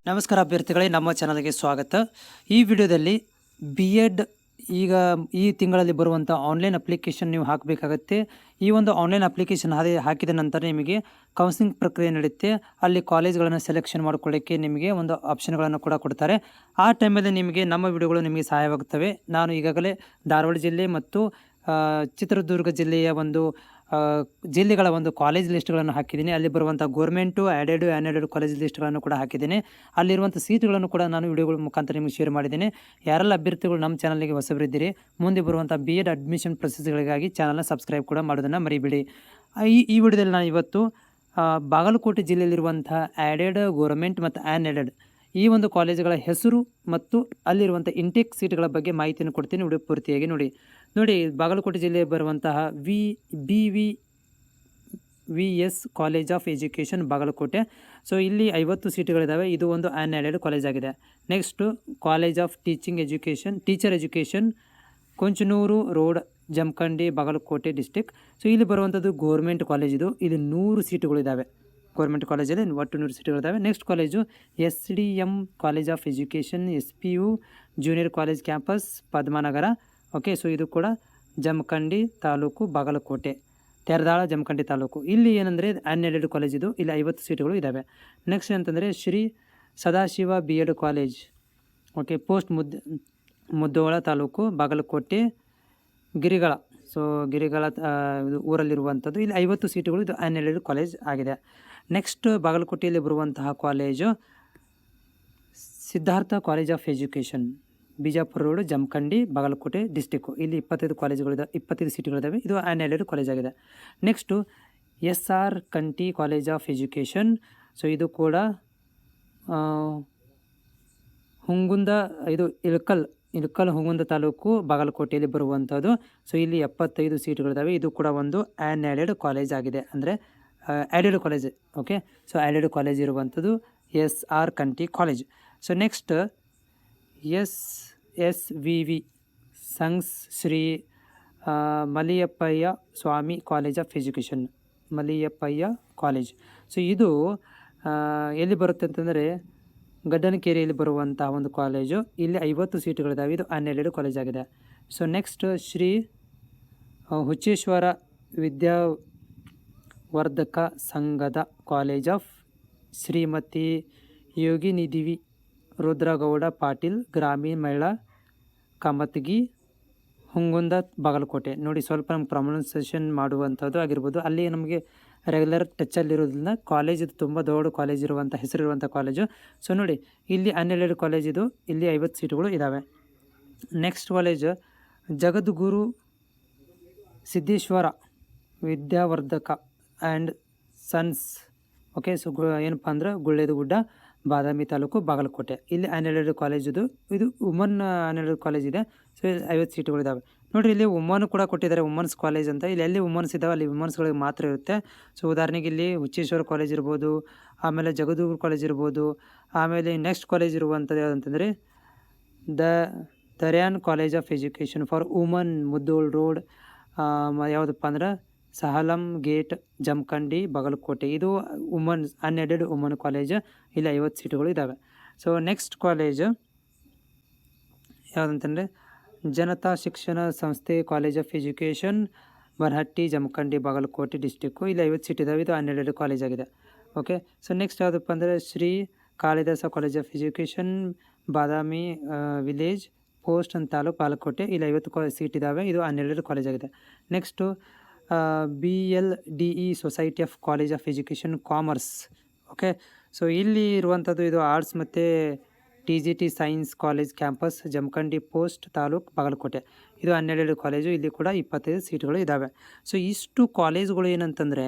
ನಮಸ್ಕಾರ ಅಭ್ಯರ್ಥಿಗಳೇ, ನಮ್ಮ ಚಾನಲ್ಗೆ ಸ್ವಾಗತ. ಈ ವಿಡಿಯೋದಲ್ಲಿ ಬಿ ಎಡ್ ಈಗ ಈ ತಿಂಗಳಲ್ಲಿ ಬರುವಂಥ ಆನ್ಲೈನ್ ಅಪ್ಲಿಕೇಶನ್ ನೀವು ಹಾಕಬೇಕಾಗತ್ತೆ. ಈ ಒಂದು ಆನ್ಲೈನ್ ಅಪ್ಲಿಕೇಶನ್ ಹಾಕಿದ ನಂತರ ನಿಮಗೆ ಕೌನ್ಸಿಲಿಂಗ್ ಪ್ರಕ್ರಿಯೆ ನಡೆಯುತ್ತೆ. ಅಲ್ಲಿ ಕಾಲೇಜ್ಗಳನ್ನು ಸೆಲೆಕ್ಷನ್ ಮಾಡ್ಕೊಳ್ಳೋಕ್ಕೆ ನಿಮಗೆ ಒಂದು ಆಪ್ಷನ್ಗಳನ್ನು ಕೂಡ ಕೊಡ್ತಾರೆ. ಆ ಟೈಮಲ್ಲಿ ನಿಮಗೆ ನಮ್ಮ ವಿಡಿಯೋಗಳು ನಿಮಗೆ ಸಹಾಯವಾಗುತ್ತವೆ. ನಾನು ಈಗಾಗಲೇ ಧಾರವಾಡ ಜಿಲ್ಲೆ ಮತ್ತು ಚಿತ್ರದುರ್ಗ ಜಿಲ್ಲೆಯ ಒಂದು ಜಿಲ್ಲೆಗಳ ಒಂದು ಕಾಲೇಜ್ ಲಿಸ್ಟ್ಗಳನ್ನು ಹಾಕಿದ್ದೀನಿ. ಅಲ್ಲಿ ಬರುವಂಥ ಗೋರ್ಮೆಂಟು ಆ್ಯಡೆಡ್ ಕಾಲೇಜ್ ಲಿಸ್ಟ್ಗಳನ್ನು ಕೂಡ ಹಾಕಿದ್ದೀನಿ. ಅಲ್ಲಿರುವಂಥ ಸೀಟ್ಗಳನ್ನು ಕೂಡ ನಾನು ವಿಡಿಯೋಗಳ ಮುಖಾಂತರ ನಿಮಗೆ ಶೇರ್ ಮಾಡಿದ್ದೀನಿ. ಯಾರೆಲ್ಲ ಅಭ್ಯರ್ಥಿಗಳು ನಮ್ಮ ಚಾನಲ್ಗೆ ಹೊಸಬರಿದ್ದೀರಿ, ಮುಂದೆ ಬರುವಂಥ ಬಿ ಎಡ್ ಅಡ್ಮಿಷನ್ ಪ್ರೊಸೆಸ್ಗಳಿಗಾಗಿ ಚಾನಲ್ನ ಸಬ್ಸ್ಕ್ರೈಬ್ ಕೂಡ ಮಾಡೋದನ್ನು ಮರಿಬೇಡಿ. ಈ ವಿಡಿಯೋದಲ್ಲಿ ನಾನು ಇವತ್ತು ಬಾಗಲಕೋಟೆ ಜಿಲ್ಲೆಯಲ್ಲಿರುವಂಥ ಆ್ಯಡೆಡ್, ಗೋರ್ಮೆಂಟ್ ಮತ್ತು ಆ್ಯಡೆಡ್ ಈ ಒಂದು ಕಾಲೇಜುಗಳ ಹೆಸರು ಮತ್ತು ಅಲ್ಲಿರುವಂಥ ಇಂಟೇಕ್ ಸೀಟ್ಗಳ ಬಗ್ಗೆ ಮಾಹಿತಿಯನ್ನು ಕೊಡ್ತೀನಿ. ವಿಡಿಯೋ ಪೂರ್ತಿಯಾಗಿ ನೋಡಿ ಬಾಗಲಕೋಟೆ ಜಿಲ್ಲೆಗೆ ಬರುವಂತಹ V S college of education Bagalkot. So ಇಲ್ಲಿ 50 ಸೀಟುಗಳಿದ್ದಾವೆ. ಇದು ಒಂದು ಅನ್ಎಡೆಡ್ ಕಾಲೇಜ್ ಆಗಿದೆ. Next college of teacher education Konchanur road, Jamkhandi, Bagalkot district. So ಇಲ್ಲಿ ಬರುವಂಥದ್ದು ಗೋರ್ಮೆಂಟ್ ಕಾಲೇಜ್. ಇಲ್ಲಿ 100 ಸೀಟುಗಳಿದ್ದಾವೆ. ಗೌರ್ಮೆಂಟ್ ಕಾಲೇಜಲ್ಲಿ ಒಟ್ಟು 100 ಸೀಟುಗಳಿದ್ದಾವೆ. Next college SDM college of education, SPU junior college campus, Padmanagar. Okay, so ಇದು ಕೂಡ ಜಮಖಂಡಿ ತಾಲೂಕು, ಬಾಗಲಕೋಟೆ, ತೆರದಾಳ, ಜಮಖಂಡಿ ತಾಲೂಕು. ಇಲ್ಲಿ ಏನಂದರೆ ಅನ್ಎಡೆಡ್ ಕಾಲೇಜ್ ಇದು. ಇಲ್ಲಿ 50 ಸೀಟುಗಳು ಇದ್ದಾವೆ. ನೆಕ್ಸ್ಟ್ ಅಂತಂದರೆ Shri Sadashiv BEd college. Okay, post Mudhol taluk, Bagalkot, Girigal. So Girigal ಊರಲ್ಲಿರುವಂಥದ್ದು. ಇಲ್ಲಿ 50 ಸೀಟುಗಳು. ಇದು ಅನ್ಎಡೆಡ್ ಕಾಲೇಜ್ ಆಗಿದೆ. ನೆಕ್ಸ್ಟ್ ಬಾಗಲಕೋಟೆಯಲ್ಲಿ ಬರುವಂತಹ college Siddhartha college of education, Bijapur road, Jamkhandi, Bagalkot district. ಇಲ್ಲಿ 25 ಸೀಟುಗಳಿದ್ದಾವೆ. ಇದು ಅನ್ಎಡೆಡ್ ಕಾಲೇಜ್ ಆಗಿದೆ. Next SR Kanthi college of education. So ಇದು ಕೂಡ ಹುಂಗುಂದ, ಇದು ಇಳಕಲ್ ಹುಂಗುಂದ ತಾಲೂಕು, ಬಾಗಲಕೋಟೆಯಲ್ಲಿ ಬರುವಂಥದ್ದು. ಸೊ ಇಲ್ಲಿ 75 ಸೀಟುಗಳಿದ್ದಾವೆ. ಇದು ಕೂಡ ಒಂದು ಅನ್ಎಡೆಡ್ ಕಾಲೇಜ್ ಆಗಿದೆ, ಅಂದರೆ aided college. Okay, so aided college ಇರುವಂಥದ್ದು SR Kanthi college. So next SSVV Sangh Shri Maliyappayya Swami college of education, Maliyappayya college. So ಇದು ಎಲ್ಲಿ ಬರುತ್ತೆ ಅಂತಂದರೆ ಗಡ್ಡನಕೇರಿಯಲ್ಲಿ ಬರುವಂಥ ಒಂದು ಕಾಲೇಜು. ಇಲ್ಲಿ 50 ಸೀಟುಗಳಿದ್ದಾವೆ. ಇದು ಅನ್ಎಡೆಡ್ ಕಾಲೇಜ್ ಆಗಿದೆ. ಸೊ ನೆಕ್ಸ್ಟ್ ಶ್ರೀ ಹುಚ್ಚೇಶ್ವರ ವಿದ್ಯಾವರ್ಧಕ ಸಂಘದ ಕಾಲೇಜ್ ಆಫ್ ಶ್ರೀಮತಿ ಯೋಗಿನಿಧಿವಿ ರುದ್ರಗೌಡ ಪಾಟೀಲ್, ಗ್ರಾಮೀಣ ಮಹಿಳಾ, ಕಮತಗಿ, ಹುಂಗುಂದ, ಬಾಗಲಕೋಟೆ. ನೋಡಿ, ಸ್ವಲ್ಪ ನಮ್ಗೆ ಪ್ರೊನೌನ್ಸಿಯೇಷನ್ ಮಾಡುವಂಥದ್ದು ಆಗಿರ್ಬೋದು. ಅಲ್ಲಿ ನಮಗೆ ರೆಗ್ಯುಲರ್ ಟಚ್ಚಲ್ಲಿರೋದ್ರಿಂದ ಕಾಲೇಜ್ ಇದು ತುಂಬ ದೊಡ್ಡ ಕಾಲೇಜ್ ಇರುವಂಥ ಹೆಸರಿರುವಂಥ ಕಾಲೇಜು. ಸೊ ನೋಡಿ, ಇಲ್ಲಿ ಅನ್ಎಡೆಡ್ ಕಾಲೇಜ್ ಇದು. ಇಲ್ಲಿ 50 ಸೀಟುಗಳು ಇದ್ದಾವೆ. Next college Jagadguru Siddeshwara Vidyavardhaka and sons. Okay, so ಏನಪ್ಪ ಅಂದ್ರೆ ಗುಳ್ಳೇದಗುಡ್ಡ, ಬಾದಾಮಿ ತಾಲೂಕು, ಬಾಗಲಕೋಟೆ. ಇಲ್ಲಿ ಅನ್ಎಡೆಡ್ ಕಾಲೇಜ್ ಇದು ವುಮನ್ ಅನ್ಎಡೆಡ್ ಕಾಲೇಜ್ ಇದೆ. ಸೊ 50 ಸೀಟುಗಳಿದ್ದಾವೆ. ನೋಡಿರಿ, ಇಲ್ಲಿ ವುಮನ್ ಕೂಡ ಕೊಟ್ಟಿದ್ದಾರೆ, ವುಮನ್ಸ್ ಕಾಲೇಜ್ ಅಂತ. ಇಲ್ಲಿ ಎಲ್ಲಿ ವುಮನ್ಸ್ ಇದ್ದಾವೆ ಅಲ್ಲಿ ವುಮನ್ಸ್ಗಳಿಗೆ ಮಾತ್ರ ಇರುತ್ತೆ. ಸೊ ಉದಾಹರಣೆಗೆ ಇಲ್ಲಿ ಹುಚ್ಚೇಶ್ವರ ಕಾಲೇಜ್ ಇರ್ಬೋದು, ಆಮೇಲೆ ಜಗದೂರು ಕಾಲೇಜ್ ಇರ್ಬೋದು. ಆಮೇಲೆ ನೆಕ್ಸ್ಟ್ ಕಾಲೇಜ್ ಇರುವಂಥದ್ದು ಯಾವುದಂತಂದರೆ Daryan college of education for woman, Mudhol road, ಯಾವುದಪ್ಪ ಅಂದ್ರೆ ಸಹಲಂ ಗೇಟ್, ಜಮಖಂಡಿ, ಬಾಗಲಕೋಟೆ. ಇದು ಅನ್ಎಡೆಡ್ ವುಮನ್ ಕಾಲೇಜ್. ಇಲ್ಲಿ 50 ಸೀಟುಗಳು ಇದ್ದಾವೆ. ಸೊ ನೆಕ್ಸ್ಟ್ ಕಾಲೇಜ್ ಯಾವುದಂತಂದರೆ Janata Shikshana Samsthe college of education, Banahatti, Jamkhandi, Bagalkot district. ಇಲ್ಲಿ 50 ಸೀಟ್ ಇದ್ದಾವೆ. ಇದು ಅನ್ಎಡೆಡ್ ಕಾಲೇಜ್ ಆಗಿದೆ. ಓಕೆ, ಸೊ ನೆಕ್ಸ್ಟ್ ಯಾವುದಪ್ಪ ಅಂದರೆ Shri Kalidasa college of education, Badami village, post ಅಂತ ತಾಲೂಕು, ಬಾಗಲಕೋಟೆ. ಇಲ್ಲಿ 50 ಸೀಟ್ ಇದ್ದಾವೆ. ಇದು ಅನ್ಎಡೆಡ್ ಕಾಲೇಜ್ ಆಗಿದೆ. Next BLDE society of college of education, commerce. Okay, so ಇಲ್ಲಿ ಇರುವಂಥದ್ದು ಇದು ಆರ್ಟ್ಸ್ ಮತ್ತು TGT science college campus, Jamkhandi post taluk, Bagalkot. ಇದು ಅನ್ಎಡೆಡ್ ಕಾಲೇಜು. ಇಲ್ಲಿ ಕೂಡ 25 ಸೀಟುಗಳು ಇದ್ದಾವೆ. ಸೊ ಇಷ್ಟು ಕಾಲೇಜುಗಳು ಏನಂತಂದರೆ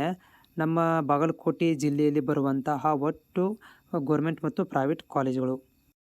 ನಮ್ಮ ಬಾಗಲಕೋಟೆ ಜಿಲ್ಲೆಯಲ್ಲಿ ಬರುವಂತಹ ಒಟ್ಟು ಗೌರ್ಮೆಂಟ್ ಮತ್ತು ಪ್ರೈವೇಟ್ ಕಾಲೇಜುಗಳು.